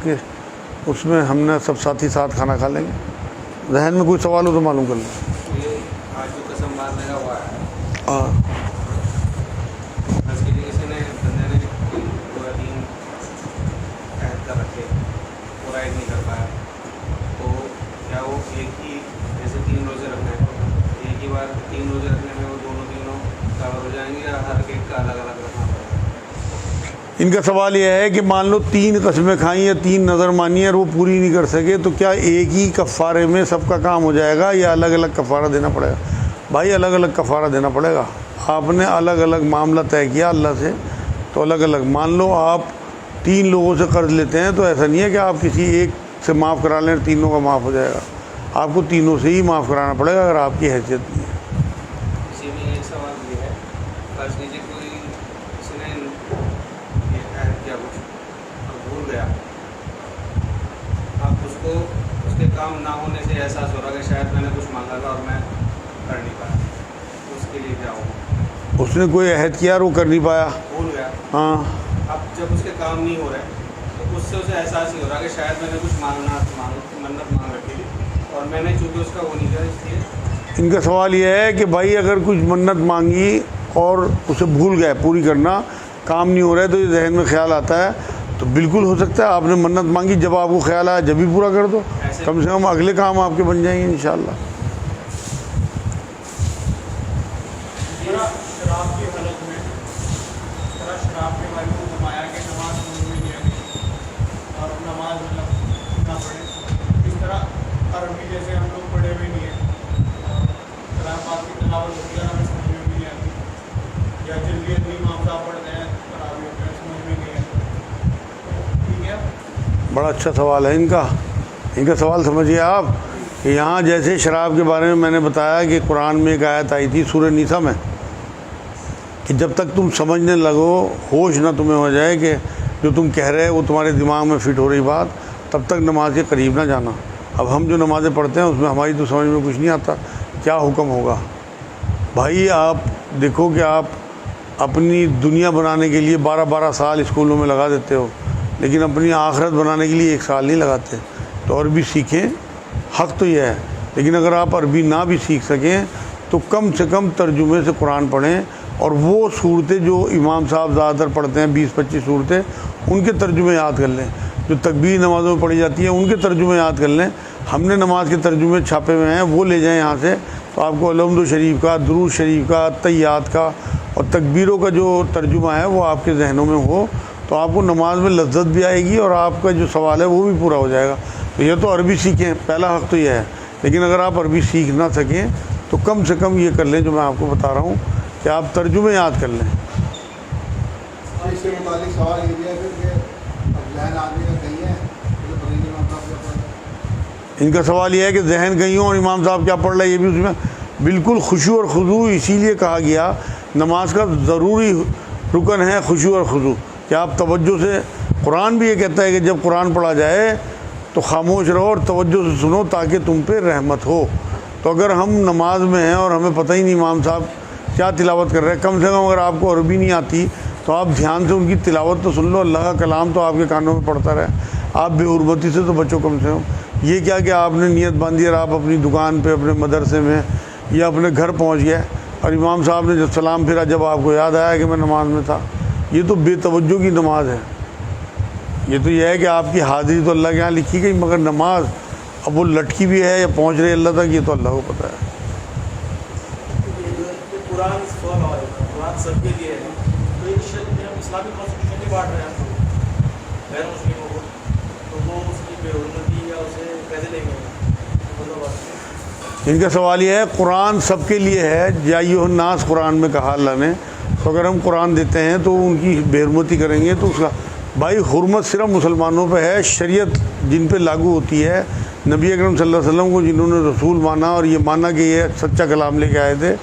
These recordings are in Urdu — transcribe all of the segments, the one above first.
کے اس میں ہم نے سب ساتھی ساتھ کھانا کھا لیں گے۔ ذہن میں کوئی سوال ہو تو معلوم کر لیں۔ یہ آج جو قسم مارنے کا ہوا ہے، ہاں، اس کے لیے کسی نے بندے نے پورا دین عہد کر رکھے، پورا عید نہیں کر پایا، تو کیا وہ ایک ہی جیسے 3 روزے رکھنے ہیں، ایک ہی بار 3 روزے رکھنے میں وہ دونوں دنوں کور ہو جائیں گے یا ہر ایک کا الگ الگ رکھنا پڑے گا؟ ان کا سوال یہ ہے کہ مان لو 3 قسمیں کھائیں یا 3 نظر مانی اور وہ پوری نہیں کر سکے، تو کیا ایک ہی کفارے میں سب کا کام ہو جائے گا یا الگ الگ کفارہ دینا پڑے گا؟ بھائی الگ الگ کفارہ دینا پڑے گا۔ آپ نے الگ الگ معاملہ طے کیا اللہ سے، تو الگ الگ۔ مان لو آپ 3 لوگوں سے قرض لیتے ہیں، تو ایسا نہیں ہے کہ آپ کسی ایک سے معاف کرا لیں تینوں کا معاف ہو جائے گا، آپ کو تینوں سے ہی معاف کرانا پڑے گا اگر آپ کی حیثیت نہیں ہے۔ اسی میں ایک سوال یہ ہے، فرض کیجیے کوئی کسی نے یہ عہد کیا کچھ اور بھول گیا، اب اس کو اس کے کام نہ ہونے سے احساس ہو رہا کہ شاید میں نے کچھ مانگا تھا اور میں کر نہیں پایا، اس کے لیے کیا ہوگا؟ اس نے کوئی عہد کیا اور وہ کر نہیں پایا، بھول گیا، ہاں، اب جب اس کے کام نہیں ہو رہے تو اس سے اسے احساس ہی ہو رہا کہ شاید میں نے کچھ منت مانگ رکھی تھی اور میں نے چونکہ اس کا وہ نہیں کیا، اس لیے ان کا سوال یہ ہے کہ بھائی اگر کچھ منت مانگی اور اسے بھول گئے پوری کرنا، کام نہیں ہو رہا ہے، تو یہ ذہن میں خیال آتا ہے، تو بالکل ہو سکتا ہے آپ نے منت مانگی، جب آپ کو خیال آیا جب ہی پورا کر دو، کم سے کم اگلے کام آپ کے بن جائیں گے انشاءاللہ۔ شراب کی حالت میں شراب کے بارے میں فرمایا کہ نماز میں نہیں آتی اور نماز نہ پڑھے، اس طرح عربی جیسے ہم لوگ پڑھے ہوئے نہیں ہیں اور کلام پاک کی تلاوت ہوتی ہے، ہمیں سمجھ میں بھی نہیں آتی، یا جلدی جلدی امام صاحب پڑھتے ہیں تراویح میں سمجھ میں نہیں آتی، ٹھیک ہے؟ بڑا اچھا سوال ہے ان کا سوال سمجھیے آپ کہ یہاں جیسے شراب کے بارے میں نے بتایا کہ قرآن میں ایک آیت آئی تھی سورہ نساء میں کہ جب تک تم سمجھنے لگو، ہوش نہ تمہیں ہو جائے کہ جو تم کہہ رہے وہ تمہارے دماغ میں فٹ ہو رہی بات، تب تک نماز کے قریب نہ جانا۔ اب ہم جو نمازیں پڑھتے ہیں اس میں ہماری تو سمجھ میں کچھ نہیں آتا کیا حکم ہوگا۔ بھائی آپ دیکھو کہ آپ اپنی دنیا بنانے کے لیے 12 سال اسکولوں میں لگا دیتے ہو، لیکن اپنی آخرت بنانے کے لیے 1 سال نہیں لگاتے، تو عربی سیکھیں، حق تو یہ ہے، لیکن اگر آپ عربی نہ بھی سیکھ سکیں تو کم سے کم ترجمے سے قرآن پڑھیں، اور وہ صورتیں جو امام صاحب زیادہ تر پڑھتے ہیں 20-25 صورتیں، ان کے ترجمے یاد کر لیں، جو تکبیر نمازوں میں پڑھی جاتی ہیں ان کے ترجمے یاد کر لیں۔ ہم نے نماز کے ترجمے چھاپے ہوئے ہیں، وہ لے جائیں یہاں سے، تو آپ کو الحمد شریف کا، درود شریف کا، تحیات کا اور تکبیروں کا جو ترجمہ ہے وہ آپ کے ذہنوں میں ہو، تو آپ کو نماز میں لذت بھی آئے گی اور آپ کا جو سوال ہے وہ بھی پورا ہو جائے گا۔ تو یہ تو عربی سیکھیں، پہلا حق تو یہ ہے، لیکن اگر آپ عربی سیکھ نہ سکیں تو کم سے کم یہ کر لیں جو میں آپ کو بتا رہا ہوں کہ آپ ترجمے یاد کر لیں۔ اس سے متعلق سوال یہ بھی ہے پھر کہ اب ذہن آدمی کا کہیں ہے تو پتہ نہیں امام صاحب کیا پڑھ رہے ہیں۔ ان کا سوال یہ ہے کہ ذہن کہیں ہوں اور امام صاحب کیا پڑھ رہے ہیں، یہ بھی اس میں بالکل خشوع اور خضوع اسی لیے کہا گیا، نماز کا ضروری رکن ہے خشوع اور خضوع، کہ آپ توجہ سے، قرآن بھی یہ کہتا ہے کہ جب قرآن پڑھا جائے تو خاموش رہو اور توجہ سے سنو تاکہ تم پہ رحمت ہو۔ تو اگر ہم نماز میں ہیں اور ہمیں پتہ ہی نہیں امام صاحب کیا تلاوت کر رہے ہیں، کم سے کم اگر آپ کو عربی نہیں آتی تو آپ دھیان سے ان کی تلاوت تو سن لو، اللہ کا کلام تو آپ کے کانوں میں پڑتا رہے، آپ بے حرمتی سے تو بچو کم سے کم۔ یہ کیا کہ آپ نے نیت باندھی اور آپ اپنی دکان پہ، اپنے مدرسے میں یا اپنے گھر پہنچ گئے اور امام صاحب نے جب سلام پھرا جب آپ کو یاد آیا کہ میں نماز میں تھا، یہ تو بے توجہ کی نماز ہے۔ یہ تو یہ ہے کہ آپ کی حاضری تو اللہ کے یہاں لکھی گئی، مگر نماز اب وہ لٹکی بھی ہے یا پہنچ رہی اللہ تک، یہ تو اللہ کو پتہ ہے۔ قرآن قرآن سب کے لیے ہے، تو ہم اسلامی کانسٹیٹیوشن نہیں بانٹ رہے ہیں غیر مسلموں کو، تو وہ اس کی بے حرمتی یا اسے کیسے لیں گے؟ ان کا سوال یہ ہے قرآن سب کے لیے ہے، یا ایھا الناس قرآن میں کہا اللہ نے، تو اگر ہم قرآن دیتے ہیں تو ان کی بے حرمتی کریں گے تو اس کا بھائی حرمت صرف مسلمانوں پہ ہے، شریعت جن پہ لاگو ہوتی ہے، نبی اکرم صلی اللہ علیہ وسلم کو جنہوں نے رسول مانا اور یہ مانا کہ یہ سچا کلام لے کے آئے تھے،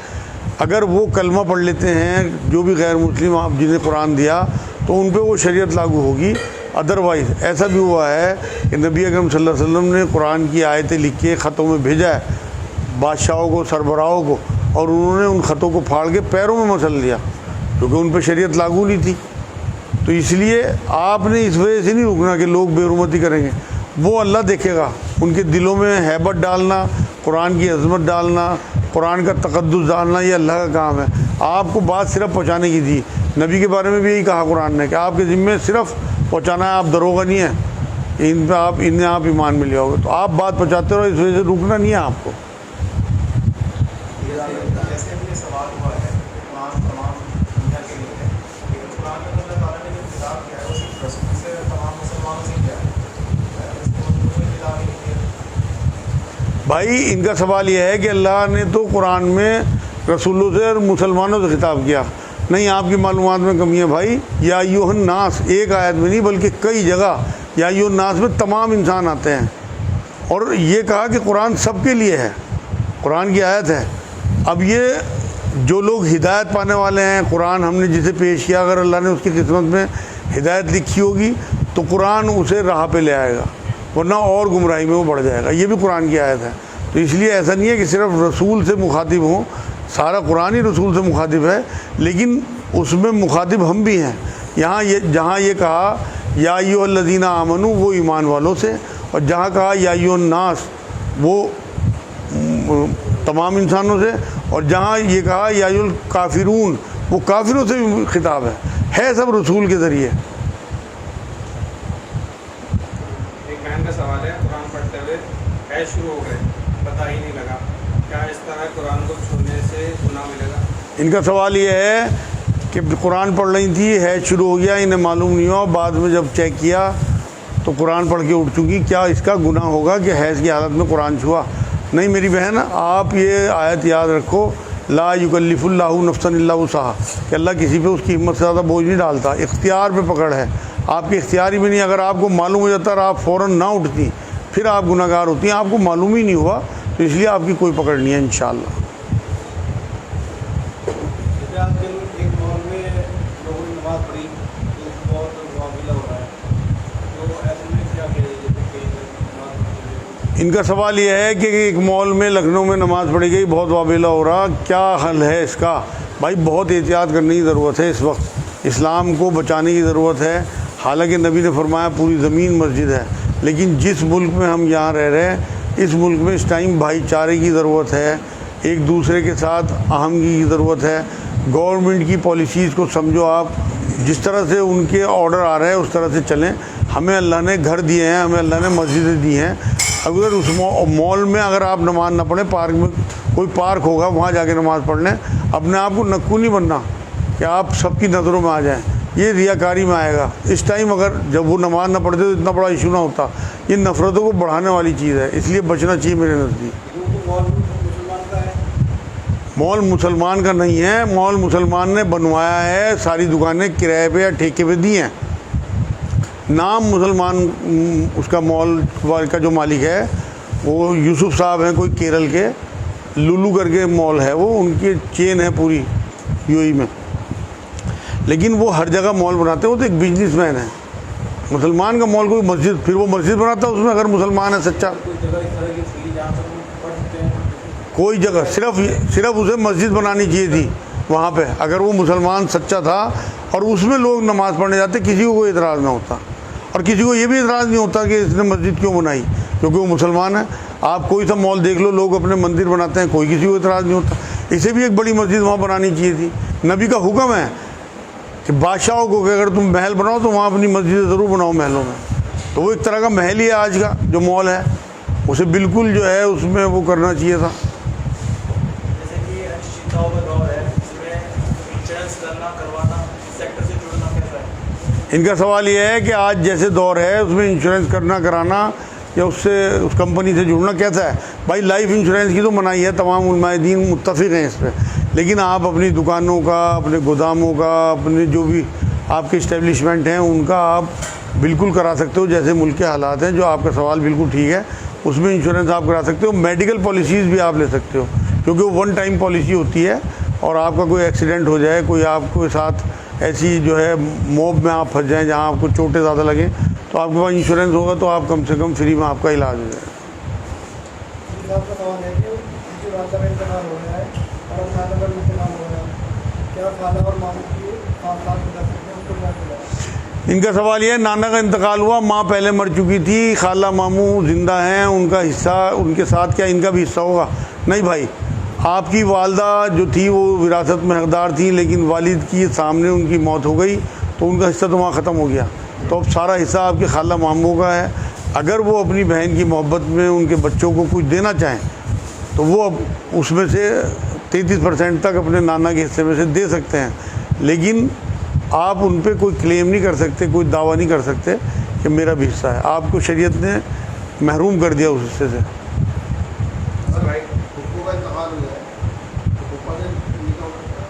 اگر وہ کلمہ پڑھ لیتے ہیں جو بھی غیر مسلم آپ جنہیں قرآن دیا تو ان پہ وہ شریعت لاگو ہوگی۔ ادروائز ایسا بھی ہوا ہے کہ نبی اکرم صلی اللہ علیہ وسلم نے قرآن کی آیتیں لکھ کے خطوں میں بھیجا ہے بادشاہوں کو، سربراہوں کو، اور انہوں نے ان خطوں کو پھاڑ کے پیروں میں مسل لیا کیونکہ ان پہ شریعت لاگو نہیں تھی۔ تو اس لیے آپ نے اس وجہ سے نہیں رکنا کہ لوگ بے حرمتی کریں گے، وہ اللہ دیکھے گا، ان کے دلوں میں ہیبت ڈالنا، قرآن کی عظمت ڈالنا، قرآن کا تقدس ڈالنا، یہ اللہ کا کام ہے۔ آپ کو بات صرف پہنچانے کی تھی، نبی کے بارے میں بھی یہی کہا قرآن نے کہ آپ کے ذمے صرف پہنچانا ہے، آپ دروغہ نہیں ہیں، ان پہ آپ ایمان میں لے آؤ گے، تو آپ بات پہنچاتے رہو، اس وجہ سے رکنا نہیں ہے آپ کو۔ جیسے ابھی یہ سوال ہوا ہے قرآن تمام دنیا کے لیے ہے، لیکن قرآن میں اللہ تعالیٰ نے جو خطاب کیا ہے وہ صرف رسول سے تمام مسلمانوں سے کیا ہے، اس کو کوئی خطاب نہیں کیا۔ بھائی ان کا سوال یہ ہے کہ اللہ نے تو قرآن میں رسولوں سے اور مسلمانوں سے خطاب کیا، نہیں آپ کی معلومات میں کمی ہے بھائی۔ یا ایھا الناس ایک آیت میں نہیں بلکہ کئی جگہ یا ایھا الناس میں تمام انسان آتے ہیں، اور یہ کہا کہ قرآن سب کے لیے ہے، قرآن کی آیت ہے۔ اب یہ جو لوگ ہدایت پانے والے ہیں، قرآن ہم نے جسے پیش کیا، اگر اللہ نے اس کی قسمت میں ہدایت لکھی ہوگی تو قرآن اسے راہ پہ لے آئے گا، ورنہ اور گمراہی میں وہ بڑھ جائے گا، یہ بھی قرآن کی آیت ہے۔ تو اس لیے ایسا نہیں ہے کہ صرف رسول سے مخاطب ہوں، سارا قرآن ہی رسول سے مخاطب ہے، لیکن اس میں مخاطب ہم بھی ہیں۔ یہاں جہاں یہ کہا یا ایھا الذین آمنوا وہ ایمان والوں سے، اور جہاں کہا یا ایھا الناس وہ تمام انسانوں سے، اور جہاں یہ کہا یا ایھا الکافرون وہ کافروں سے بھی خطاب ہے سب رسول کے ذریعے۔ ایک بہن کا سوال ہے، قرآن پڑھتے ہوئے حیض شروع ہو گئے، پتہ ہی نہیں لگا، کیا اس طرح قرآن کو چھوڑنے سے گناہ ملے گا؟ ان کا سوال یہ ہے کہ قرآن پڑھ رہی تھی، حیض شروع ہو گیا، انہیں معلوم نہیں ہوا، بعد میں جب چیک کیا تو قرآن پڑھ کے اٹھ چکی، کیا اس کا گناہ ہوگا کہ حیض کی حالت میں قرآن چھوا؟ نہیں میری بہن، آپ یہ آیت یاد رکھو، لا یکلف اللہ نفسا الا وسعہا، کہ اللہ کسی پہ اس کی ہمت سے زیادہ بوجھ نہیں ڈالتا، اختیار پہ پکڑ ہے، آپ کے اختیاری بھی نہیں۔ اگر آپ کو معلوم ہو جاتا اور آپ فوراً نہ اٹھتی پھر آپ گناہ گار ہوتی ہیں، آپ کو معلوم ہی نہیں ہوا تو اس لیے آپ کی کوئی پکڑ نہیں ہے انشاءاللہ۔ جیسے آج کل ایک ماحول میں لوگوں نے نماز پڑھی تو بہت معاملہ ہو رہا ہے، تو ایسے میں کیا کیا جیسے کہ نماز پڑھی؟ ان کا سوال یہ ہے کہ ایک مال میں لکھنؤ میں نماز پڑھی گئی، بہت وابلہ ہو رہا، کیا حل ہے اس کا؟ بھائی بہت احتیاط کرنے کی ضرورت ہے، اس وقت اسلام کو بچانے کی ضرورت ہے۔ حالانکہ نبی نے فرمایا پوری زمین مسجد ہے، لیکن جس ملک میں ہم یہاں رہ رہے ہیں اس ملک میں اس ٹائم بھائی چارے کی ضرورت ہے، ایک دوسرے کے ساتھ آہنگی کی ضرورت ہے۔ گورنمنٹ کی پالیسیز کو سمجھو، آپ جس طرح سے ان کے آرڈر آ رہے ہیں اس طرح سے چلیں۔ ہمیں اللہ نے گھر دیے ہیں، ہمیں اللہ نے مسجدیں دی ہیں، اگر اس مال میں اگر آپ نماز نہ پڑھیں، پارک میں کوئی پارک ہوگا وہاں جا کے نماز پڑھ لیں، اپنے آپ کو نکو نہیں بننا کہ آپ سب کی نظروں میں آ جائیں، یہ ریاکاری میں آئے گا۔ اس ٹائم اگر جب وہ نماز نہ پڑھتے تو اتنا بڑا ایشو نہ ہوتا، یہ نفرتوں کو بڑھانے والی چیز ہے، اس لیے بچنا چاہیے میرے نزدیک۔ مسلمان کا ہے، مال مسلمان کا نہیں ہے، مال مسلمان نے بنوایا ہے، ساری دکانیں کرائے پہ یا ٹھیکے پہ دی ہیں، نام مسلمان اس کا مال کا جو مالک ہے وہ یوسف صاحب ہیں، کوئی کیرل کے، لولو کر کے مال ہے، وہ ان کی چین ہے پوری یو اے میں، لیکن وہ ہر جگہ مال بناتے ہیں، وہ تو ایک بزنس مین ہے۔ مسلمان کا مال کوئی مسجد، پھر وہ مسجد بناتا ہے اس میں اگر مسلمان ہے سچا، کوئی جگہ اس طرح کی تھی جہاں پر پڑھ سکتے ہیں؟ کوئی جگہ صرف اسے مسجد بنانی چاہیے تھی وہاں پہ، اگر وہ مسلمان سچا تھا اور اس میں لوگ نماز پڑھنے جاتے کسی کو کوئی اعتراض نہ ہوتا، اور کسی کو یہ بھی اعتراض نہیں ہوتا کہ اس نے مسجد کیوں بنائی، کیونکہ وہ مسلمان ہے۔ آپ کوئی سا مال دیکھ لو، لوگ اپنے مندر بناتے ہیں، کوئی کسی کو اعتراض نہیں ہوتا، اسے بھی ایک بڑی مسجد وہاں بنانی چاہیے تھی۔ نبی کا حکم ہے کہ بادشاہوں کو کہ اگر تم محل بناؤ تو وہاں اپنی مسجد ضرور بناؤ محلوں میں، تو وہ ایک طرح کا محل ہی ہے آج کا جو مال ہے، اسے بالکل جو ہے اس میں وہ کرنا چاہیے تھا۔ جیسے کہ انشاءاللہ کا دور ہے، اس میں انشورنس کرنا کروانا سیکٹر سے جڑنا کیسا ہے؟ ان کا سوال یہ ہے کہ آج جیسے دور ہے اس میں انشورنس کرنا کرانا یا اس سے اس کمپنی سے جڑنا کیسا ہے؟ بھائی لائف انشورنس کی تو منائی ہے، تمام علماء دین متفق ہیں اس پہ، لیکن آپ اپنی دکانوں کا، اپنے گوداموں کا، اپنے جو بھی آپ کے اسٹیبلشمنٹ ہیں ان کا آپ بالکل کرا سکتے ہو، جیسے ملک کے حالات ہیں، جو آپ کا سوال بالکل ٹھیک ہے، اس میں انشورنس آپ کرا سکتے ہو۔ میڈیکل پالیسیز بھی آپ لے سکتے ہو، کیونکہ وہ ون ٹائم پالیسی ہوتی ہے، اور آپ کا کوئی ایکسیڈنٹ ہو جائے، کوئی آپ کے ساتھ ایسی جو ہے موب میں آپ پھنس جائیں جہاں آپ کو چوٹیں زیادہ لگیں، تو آپ کے پاس انشورنس ہوگا تو آپ کم سے کم فری میں آپ کا علاج ہو جائے گا۔ آپ کا سوال ہے کہ جو والدہ کا انتقال ہو رہا ہے اور اپنا نمبر انتقال ہو رہا ہے، کیا خالہ اور ماموں کی خاندان بتا سکتے ہیں ان کو کیا ملا؟ ان کا سوال یہ ہے نانا کا انتقال ہوا، ماں پہلے مر چکی تھی، خالہ ماموں زندہ ہیں، ان کا حصہ ان کے ساتھ کیا ان کا بھی حصہ ہوگا؟ نہیں بھائی، آپ کی والدہ جو تھی وہ وراثت میں حقدار تھیں، لیکن والد کی سامنے ان کی موت ہو گئی تو ان کا حصہ تو وہاں ختم ہو گیا، تو اب سارا حصہ آپ کے خالہ ماموں کا ہے۔ اگر وہ اپنی بہن کی محبت میں ان کے بچوں کو کچھ دینا چاہیں تو وہ اب اس میں سے 33% تک اپنے نانا کے حصے میں سے دے سکتے ہیں، لیکن آپ ان پہ کوئی کلیم نہیں کر سکتے، کوئی دعویٰ نہیں کر سکتے کہ میرا بھی حصہ ہے۔ آپ کو شریعت نے محروم کر دیا اس حصے سے۔ پھپھو کا انتقال ہو جائے تو پھپھا سے نکاح ہو سکتا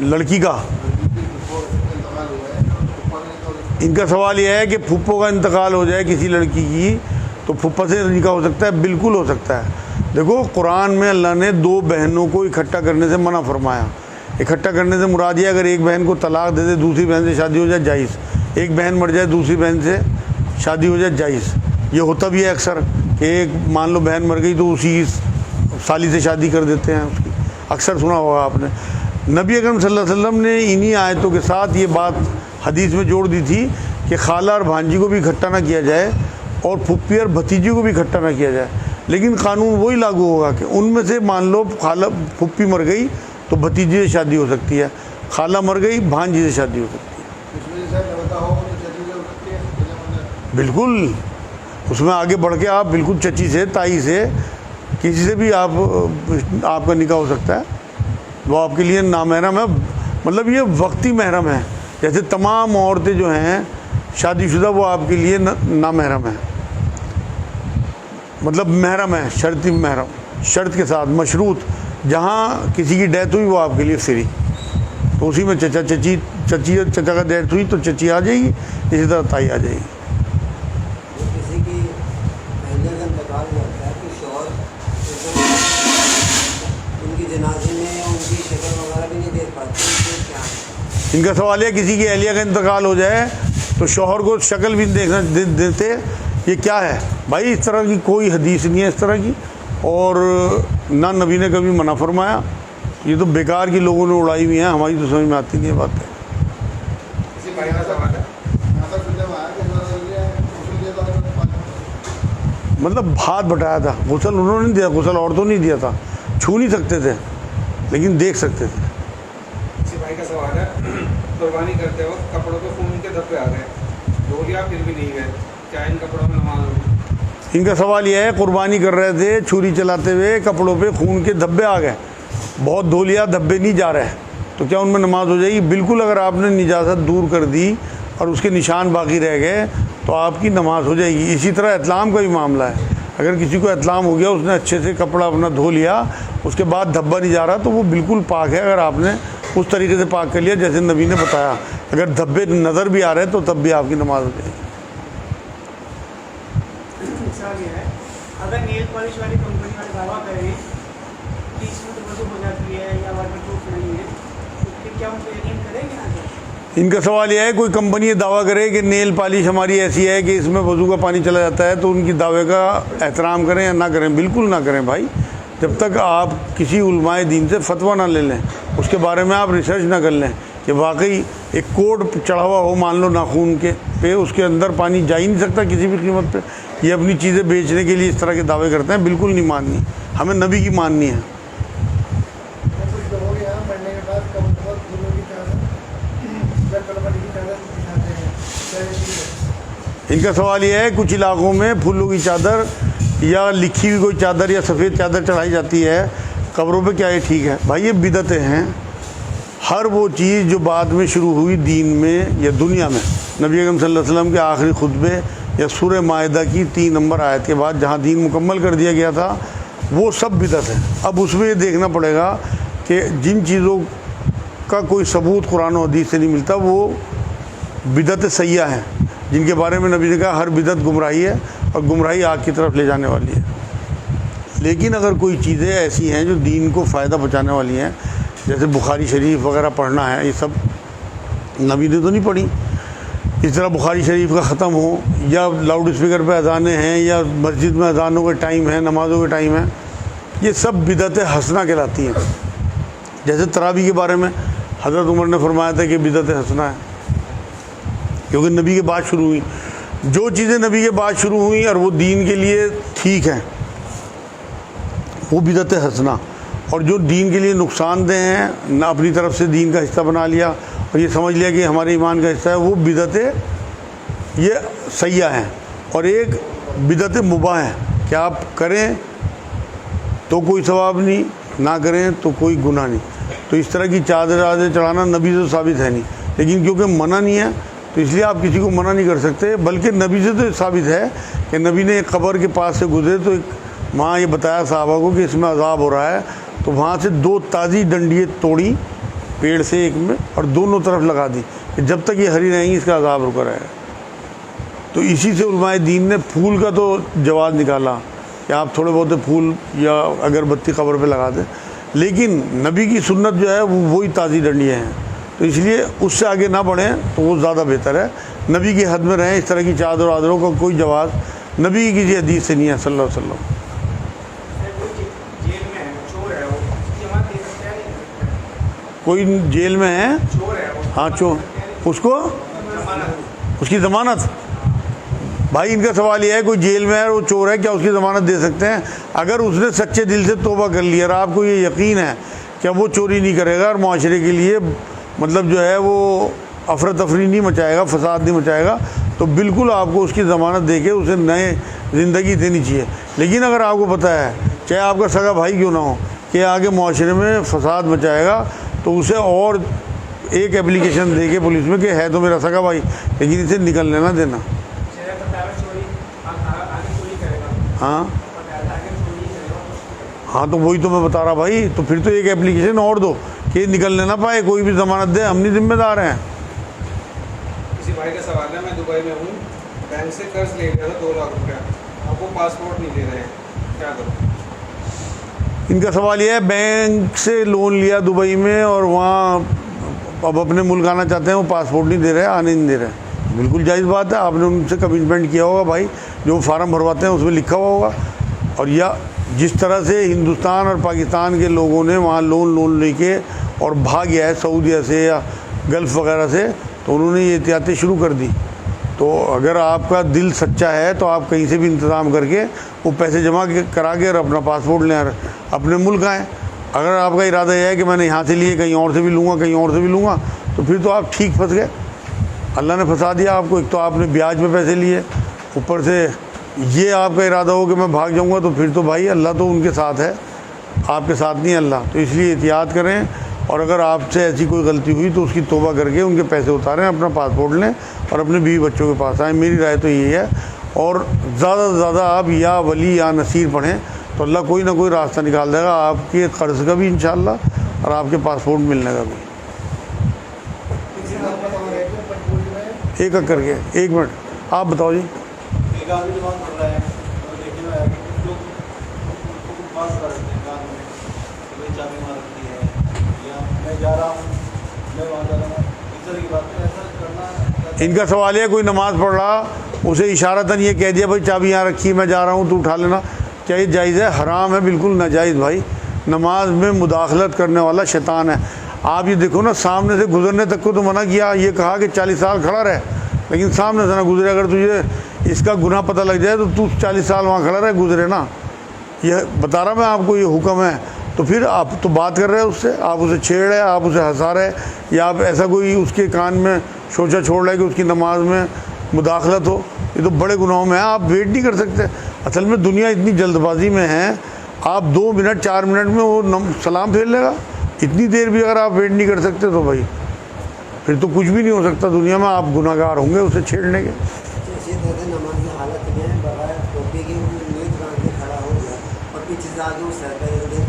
ہے؟ لڑکی کا پھپھو کا انتقال ہو جائے تو پھپھا سے نکاح ہو سکتا ہے؟ ان کا سوال یہ ہے کہ پھپھو کا انتقال ہو جائے کسی لڑکی کی تو پھپھا سے نکاح ہو سکتا ہے؟ بالکل ہو سکتا ہے۔ دیکھو قرآن میں اللہ نے 2 بہنوں کو اکٹھا کرنے سے منع فرمایا۔ اکٹھا کرنے سے مراد یہ اگر ایک بہن کو طلاق دے دے دوسری بہن سے شادی ہو جائے جائز، ایک بہن مر جائے دوسری بہن سے شادی ہو جائے جائز۔ یہ ہوتا بھی ہے اکثر کہ ایک مان لو بہن مر گئی تو اسی سالی سے شادی کر دیتے ہیں اس کی، اکثر سنا ہوگا آپ نے۔ نبی اکرم صلی اللہ علیہ وسلم نے انہی آیتوں کے ساتھ یہ بات حدیث میں جوڑ دی تھی کہ خالہ اور بھانجی کو بھی اکٹھا نہ کیا جائے اور پھپھی اور بھتیجی کو بھی اکٹھا نہ کیا جائے، لیکن قانون وہی لاگو ہوگا کہ ان میں سے مان لو خالہ پھپھی مر گئی تو بھتیجی سے شادی ہو سکتی ہے، خالہ مر گئی بھانجی سے شادی ہو سکتی ہے۔ اس میں سے لڑکا ہو تو چچی ہو سکتی ہے؟ بالکل، اس میں آگے بڑھ کے آپ بالکل چچی سے تائی سے کسی سے بھی آپ کا نکاح ہو سکتا ہے، وہ آپ کے لیے نامحرم ہے، مطلب یہ وقتی محرم ہے، جیسے تمام عورتیں جو ہیں شادی شدہ وہ آپ کے لیے نامحرم ہیں، مطلب محرم ہے، شرطی محرم، شرط کے ساتھ مشروط، جہاں کسی کی ڈیتھ ہوئی وہ آپ کے لیے فری، تو اسی میں چچا چچی چچا کا ڈیتھ ہوئی تو چچی آ جائے گی، اسی طرح تائی آ جائے گی۔ کسی کی بہنیں کا انتقال ہو جاتا ہے تو شوہر ان کی جنازے میں ان کی شکل وغیرہ بھی نہیں دیکھ پاتے، تو کیا ہے؟ ان کا سوال ہے کسی کی اہلیہ کا انتقال ہو جائے تو شوہر کو شکل بھی دیکھنا دیتے، یہ کیا ہے بھائی؟ اس طرح کی کوئی حدیث نہیں ہے اس طرح کی، اور نہ نبی نے کبھی منع فرمایا، یہ تو بیکار کی لوگوں نے اڑائی ہوئی ہیں، ہماری تو سمجھ میں آتی نہیں ہے بات ہے۔ اسی بھائی کا سوال ہے، یہاں تک سننے میں آیا کہ غسل دیا تھا، مطلب ہاتھ بٹایا تھا، غسل انہوں نے نہیں دیا، غسل عورتوں نے دیا تھا، چھو نہیں سکتے تھے لیکن دیکھ سکتے تھے۔ اسی بھائی کا سوال ہے، قربانی کرتے وقت کپڑوں پہ خون کے دھبے آ گئے، دھو لیا پھر بھی نہیں گئے، کیا ان کپڑوں میں نماز ہوگی؟ ان کا سوال یہ ہے قربانی کر رہے تھے، چھری چلاتے ہوئے کپڑوں پہ خون کے دھبے آ گئے، بہت دھو لیا دھبے نہیں جا رہے، تو کیا ان میں نماز ہو جائے گی؟ بالکل، اگر آپ نے نجاست دور کر دی اور اس کے نشان باقی رہ گئے تو آپ کی نماز ہو جائے گی۔ اسی طرح اطلام کا بھی معاملہ ہے، اگر کسی کو اطلام ہو گیا، اس نے اچھے سے کپڑا اپنا دھو لیا، اس کے بعد دھبا نہیں جا رہا تو وہ بالکل پاک ہے، اگر آپ نے اس طریقے سے پاک کر لیا جیسے نبی نے بتایا۔ اگر دھبے نظر بھی آ رہے تو تب بھی آپ کی نماز ہو جائے گی۔ مثال یہ ہے اگر نیل پالش والی کمپنی والا دعویٰ کرے کہ اس میں تو وضو ہو جاتی ہے یا واٹر پروف نہیں ہے تو پھر کیا ان کو یقین کریں گے نا؟ ان کا سوال یہ ہے کوئی کمپنی یہ دعویٰ کرے کہ نیل پالش ہماری ایسی ہے کہ اس میں وضو کا پانی چلا جاتا ہے تو ان کی دعوے کا احترام کریں یا نہ کریں؟ بالکل نہ کریں بھائی، جب تک آپ کسی علماء دین سے فتویٰ نہ لے لیں، اس کے بارے میں آپ ریسرچ نہ کر لیں کہ واقعی ایک کوڈ چڑھا ہوا ہو مان لو ناخون کے پہ، اس کے اندر پانی جا ہی نہیں سکتا کسی بھی قیمت پہ، یہ اپنی چیزیں بیچنے کے لیے اس طرح کے دعوے کرتے ہیں، بالکل نہیں ماننی، ہمیں نبی کی ماننی ہے۔ کچھ لوگوں کے یہاں پڑھنے کے بعد کم از کم پھولوں کی چادر یا کلمڑی کی چادر بچھاتے ہیں، کیا یہ ٹھیک ہے؟ ان کا سوال یہ ہے کچھ علاقوں میں پھولوں کی چادر یا لکھی ہوئی کوئی چادر یا سفید چادر چڑھائی جاتی ہے قبروں پہ، کیا یہ ٹھیک ہے؟ بھائی یہ بدعتیں ہیں، ہر وہ چیز جو بعد میں شروع ہوئی دین میں یا دنیا میں، نبی اکرم صلی اللہ علیہ وسلم کے آخری خطبے یا سورہ مائدہ کی 3 نمبر آیت کے بعد جہاں دین مکمل کر دیا گیا تھا، وہ سب بدعت ہے۔ اب اس میں یہ دیکھنا پڑے گا کہ جن چیزوں کا کوئی ثبوت قرآن و حدیث سے نہیں ملتا وہ بدعت سیاح ہیں، جن کے بارے میں نبی نے کہا ہر بدعت گمراہی ہے اور گمراہی آگ کی طرف لے جانے والی ہے۔ لیکن اگر کوئی چیزیں ایسی ہیں جو دین کو فائدہ پہنچانے والی ہیں، جیسے بخاری شریف وغیرہ پڑھنا ہے، یہ سب نبی نے تو نہیں پڑھی، اس طرح بخاری شریف کا ختم ہو یا لاؤڈ اسپیکر پہ اذانیں ہیں یا مسجد میں اذانوں کے ٹائم ہے، نمازوں کے ٹائم ہے، یہ سب بدعت حسنہ کہلاتی ہیں۔ جیسے تراویح کے بارے میں حضرت عمر نے فرمایا تھا کہ بدعت حسنہ ہے، کیونکہ نبی کے بعد شروع ہوئی. جو چیزیں نبی کے بعد شروع ہوئیں اور وہ دین کے لیے ٹھیک ہیں وہ بدعت حسنہ، اور جو دین کے لیے نقصان دہ ہیں نہ اپنی طرف سے دین کا حصہ بنا لیا اور یہ سمجھ لیا کہ ہمارے ایمان کا حصہ ہے، وہ بدعت یہ سیاح ہیں. اور ایک بدعت مباح ہے کہ آپ کریں تو کوئی ثواب نہیں، نہ کریں تو کوئی گناہ نہیں. تو اس طرح کی چادر چڑھانا نبی سے ثابت ہے نہیں، لیکن کیونکہ منع نہیں ہے تو اس لیے آپ کسی کو منع نہیں کر سکتے. بلکہ نبی سے تو ثابت ہے کہ نبی نے ایک قبر کے پاس سے گزرے تو ایک وہاں یہ بتایا صحابہ کو کہ اس میں عذاب ہو رہا ہے، تو وہاں سے 2 تازی ڈنڈیاں توڑی پیڑ سے ایک میں اور دونوں طرف لگا دی کہ جب تک یہ ہری رہیں گی اس کا عذاب رکا رہے گا. تو اسی سے علماء دین نے پھول کا تو جواز نکالا کہ آپ تھوڑے بہت پھول یا اگربتی قبر پہ لگا دیں، لیکن نبی کی سنت جو ہے وہ وہی تازی ڈنڈیاں ہیں. تو اس لیے اس سے آگے نہ بڑھیں تو وہ زیادہ بہتر ہے. نبی کی حد میں رہیں. اس طرح کی چادر وادروں کا کوئی جواز نبی کی کسی حدیث سے نہیں ہے صلی اللہ علیہ وسلم. جیل میں ہے، چور ہے، وہ جماعت دے سکتا ہے؟ کوئی جیل میں ہے، چور ہے وہ، ہاں چور، اس کو اس کی ضمانت. بھائی ان کا سوال یہ ہے کوئی جیل میں ہے وہ چور ہے، کیا اس کی ضمانت دے سکتے ہیں؟ اگر اس نے سچے دل سے توبہ کر لیا اور آپ کو یہ یقین ہے کہ وہ چوری نہیں کرے گا اور معاشرے کے لیے مطلب جو ہے وہ افراتفری نہیں مچائے گا، فساد نہیں مچائے گا، تو بالکل آپ کو اس کی ضمانت دے کے اسے نئے زندگی دینی چاہیے. لیکن اگر آپ کو پتہ ہے چاہے آپ کا سگا بھائی کیوں نہ ہو کہ آگے معاشرے میں فساد مچائے گا، تو اسے اور ایک اپلیکیشن دے کے پولیس میں کہ ہے تو میرا سگا بھائی لیکن اسے نکلنے نہ دینا. ہاں ہاں تو وہی تو میں بتا رہا بھائی. تو پھر تو ایک اپلیکیشن اور دو کہ نکلنے نہ پائے، کوئی بھی ضمانت دے، ہم نہیں ذمہ دار ہیں. کسی بھائی کا سوال ہے، میں دبئی میں ہوں، بینک سے قرض لے لیا تھا 2 لاکھ روپیہ، اب وہ پاسپورٹ نہیں دے رہے ہیں، کیا کروں؟ ان کا سوال یہ ہے بینک سے لون لیا دبئی میں اور وہاں اب اپنے ملک آنا چاہتے ہیں، وہ پاسپورٹ نہیں دے رہے، آنے نہیں دے رہے. بالکل جائز بات ہے، آپ نے ان سے کمٹمنٹ کیا ہوگا بھائی، جو فارم بھرواتے ہیں اس میں لکھا ہوا ہوگا. اور یا جس طرح سے ہندوستان اور پاکستان کے لوگوں نے وہاں لون لے کے اور بھاگ گیا ہے سعودیہ سے یا گلف وغیرہ سے، تو انہوں نے یہ احتیاطیں شروع کر دی. تو اگر آپ کا دل سچا ہے تو آپ کہیں سے بھی انتظام کر کے وہ پیسے جمع کرا کے اور اپنا پاسپورٹ لیں اور اپنے ملک آئیں. اگر آپ کا ارادہ یہ ہے کہ میں نے یہاں سے لیے کہیں اور سے بھی لوں گا کہیں اور سے بھی لوں گا، تو پھر تو آپ ٹھیک پھنس گئے. اللہ نے پھنسا دیا آپ کو. ایک تو آپ نے بیاج میں پیسے لیے، اوپر سے یہ آپ کا ارادہ ہو کہ میں بھاگ جاؤں گا، تو پھر تو بھائی اللہ تو ان کے ساتھ ہے، آپ کے ساتھ نہیں اللہ. تو اس لیے احتیاط کریں، اور اگر آپ سے ایسی کوئی غلطی ہوئی تو اس کی توبہ کر کے ان کے پیسے اتاریں، اپنا پاسپورٹ لیں اور اپنے بیوی بچوں کے پاس آئیں. میری رائے تو یہی ہے. اور زیادہ سے زیادہ آپ یا ولی یا نصیر پڑھیں تو اللہ کوئی نہ کوئی راستہ نکال دے گا، آپ کے قرض کا بھی انشاءاللہ اور آپ کے پاسپورٹ ملنے کا بھی. ایک ایک کر کے 1 منٹ آپ بتاؤ جی. ایک آدمی نماز پڑھ رہا ہے اور دیکھنے میں آیا کہ کچھ لوگ پاس کر رہتے ہیں کان میں کہ بھائی چابی وہاں رکھتی ہے یا میں جا رہا ہوں میں وہاں جا رہا ہوں، اس طرح کی بات ایسا کرنا. ان کا سوال ہے کوئی نماز پڑھ رہا، اسے اشارتاً یہ کہہ دیا بھائی چابی یہاں رکھی میں جا رہا ہوں تو اٹھا لینا، کیا یہ جائز ہے؟ حرام ہے، بالکل ناجائز. بھائی نماز میں مداخلت کرنے والا شیطان ہے. آپ یہ دیکھو نا، سامنے سے گزرنے تک کو تو منع کیا، یہ کہا کہ 40 سال کھڑا رہے، لیکن سامنے سے نہ گزرے. اگر تجھے اس کا گناہ پتہ لگ جائے تو 40 سال وہاں کھڑا رہے، گزرے نا. یہ بتا رہا میں آپ کو، یہ حکم ہے. تو پھر آپ تو بات کر رہے ہیں اس سے، آپ اسے چھیڑ رہے، آپ اسے ہنسا رہے، یا آپ ایسا کوئی اس کے کان میں شوچا چھوڑ رہے کہ اس کی نماز میں مداخلت ہو. یہ تو بڑے گناہوں میں ہے. آپ ویٹ نہیں کر سکتے. اصل میں دنیا اتنی جلد بازی میں ہے، آپ 2 منٹ 4 منٹ میں وہ سلام پھیر لے گا. اتنی دیر بھی اگر آپ ویٹ نہیں کر سکتے تو بھائی پھر تو کچھ بھی نہیں ہو سکتا دنیا میں. آپ گناہ گار ہوں گے اسے چھیڑنے کے. نماز کی حالت میں بغیر ٹوپی کی نیت باندھ کے کھڑا ہو گیا اور پیچھے سے آگے وہ سر پہ رکھ دے،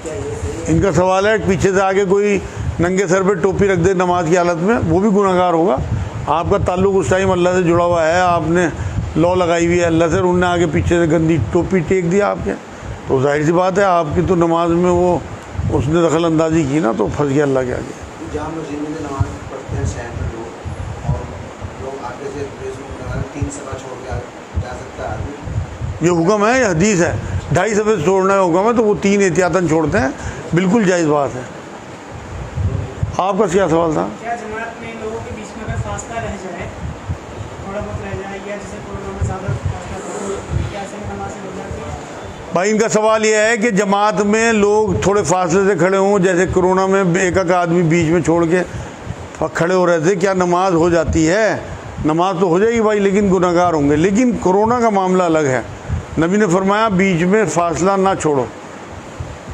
کیا یہ صحیح ہے؟ ان کا سوال ہے پیچھے سے آگے کوئی ننگے سر پہ ٹوپی رکھ دے نماز کی حالت میں، وہ بھی گناہ گار ہوگا. آپ کا تعلق اس ٹائم اللہ سے جڑا ہوا ہے، آپ نے لو لگائی ہوئی ہے اللہ سے، اور انہوں نے آگے پیچھے سے گندی ٹوپی ٹیک دیا آپ کے، تو ظاہر سی بات ہے آپ کی تو نماز میں وہ اس نے دخل اندازی کی نا، تو پھنس گیا اللہ کے آگے. جہاں مسجد میں نماز پڑھتے ہیں شہر میں لوگ، اور لوگ آگے سے 3 صفحہ چھوڑ کے جا سکتا ہے آدمی. یہ حکم ہے، یہ حدیث ہے. 2.5 صفحے چھوڑنا ہے حکم ہے، تو وہ 3 احتیاطاً چھوڑتے ہیں. بالکل جائز بات ہے. آپ کا کیا سوال تھا؟ کیا جماعت میں لوگوں کے بیچ میں اگر فاصلہ رہ جائے بھائی ان کا سوال یہ ہے کہ جماعت میں لوگ تھوڑے فاصلے سے کھڑے ہوں، جیسے کرونا میں ایک ایک آدمی بیچ میں چھوڑ کے کھڑے ہو رہے تھے، کیا نماز ہو جاتی ہے؟ نماز تو ہو جائے گی بھائی، لیکن گناہ گار ہوں گے۔ لیکن کرونا کا معاملہ الگ ہے، نبی نے فرمایا بیچ میں فاصلہ نہ چھوڑو،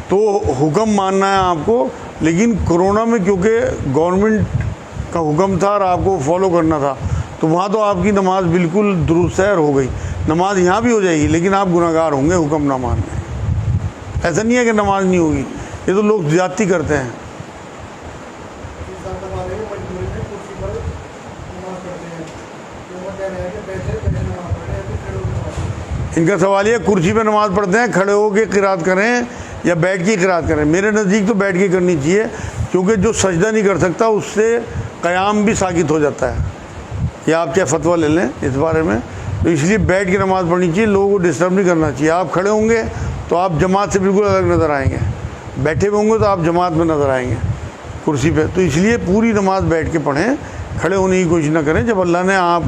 تو حکم ماننا ہے آپ کو، لیکن کرونا میں کیونکہ گورنمنٹ کا حکم تھا اور آپ کو فالو کرنا تھا، تو وہاں تو آپ کی نماز بالکل درست ہے اور ہو گئی۔ نماز یہاں بھی ہو جائے گی، لیکن آپ گناہ گار ہوں گے حکم نہ ماننے۔ ایسا نہیں ہے کہ نماز نہیں ہوگی، یہ تو لوگ زیادتی کرتے ہیں۔ ان کا سوال یہ کرسی پہ نماز پڑھتے ہیں، کھڑے ہو کے قرات کریں یا بیٹھ کے قرات کریں؟ میرے نزدیک تو بیٹھ کے کرنی چاہیے، کیونکہ جو سجدہ نہیں کر سکتا اس سے قیام بھی ساقط ہو جاتا ہے۔ یا آپ کیا فتویٰ لے لیں اس بارے میں، تو اس لیے بیٹھ کے نماز پڑھنی چاہیے، لوگوں کو ڈسٹرب نہیں کرنا چاہیے۔ آپ کھڑے ہوں گے تو آپ جماعت سے بالکل الگ نظر آئیں گے، بیٹھے ہوئے ہوں گے تو آپ جماعت میں نظر آئیں گے کرسی پہ۔ تو اس لیے پوری نماز بیٹھ کے پڑھیں، کھڑے ہونے کی کوشش نہ کریں۔ جب اللہ نے آپ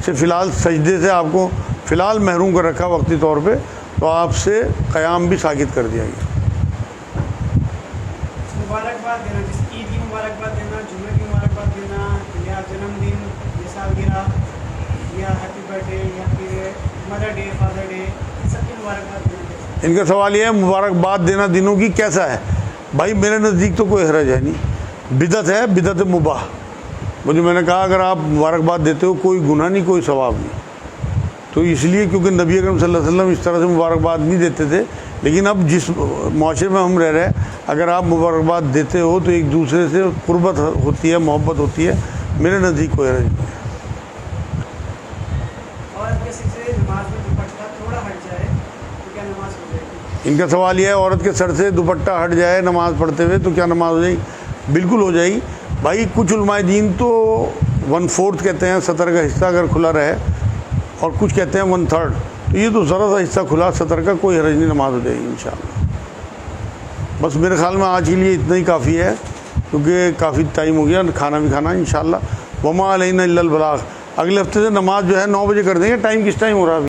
سے فی الحال سجدے سے آپ کو فی الحال محروم کر رکھا وقتی طور پہ، تو آپ سے قیام بھی ساقط کر دیا گیا۔ مبارکباد دینا، جس عید کی مبارکباد دینا، جمعے کی مبارکباد دینا، یا جنم دن یا سالگرہ یا ہیپی برتھ ڈے یا پھر مدر ڈے، فادر ڈے، ان سب کی مبارکباد دینا۔ ان کا سوال یہ ہے مبارکباد دینا دنوں کی کیسا ہے؟ بھائی میرے نزدیک تو کوئی حرج ہے نہیں، بدعت ہے، بدعت مباح۔ مجھے میں نے کہا اگر آپ مبارکباد دیتے ہو کوئی گناہ نہیں، کوئی ثواب نہیں، تو اس لیے کیونکہ نبی اکرم صلی اللہ علیہ وسلم اس طرح سے مبارکباد نہیں دیتے تھے، لیکن اب جس معاشرے میں ہم رہ رہے ہیں اگر آپ مبارکباد دیتے ہو تو ایک دوسرے سے قربت ہوتی ہے، محبت ہوتی ہے، میرے نزدیک کوئی حرج نہیں ہے۔ عورت کے سر سے نماز میں دوپٹہ تھوڑا ہٹ جائے تو کیا نماز ہو جائے گی؟ ان کا سوال یہ ہے عورت کے سر سے دوپٹہ ہٹ جائے نماز پڑھتے ہوئے تو کیا نماز ہو جائے گی؟ بالکل ہو جائے گی بھائی۔ کچھ علماء دین تو 1/4 کہتے ہیں سطر کا حصہ اگر کھلا رہے، اور کچھ کہتے ہیں 1/3، تو یہ تو ذرا سا حصہ کھلا سطر کا، کوئی حرج نہیں، نماز ہو جائے گی انشاءاللہ۔ بس میرے خیال میں آج کے لیے اتنا ہی کافی ہے، کیونکہ کافی ٹائم ہو گیا، کھانا بھی کھانا ہے انشاءاللہ۔ وما علینا الا البلاغ۔ اگلے ہفتے سے نماز جو ہے 9 بجے کر دیں گے۔ ٹائم کس ٹائم ہو رہا ہے؟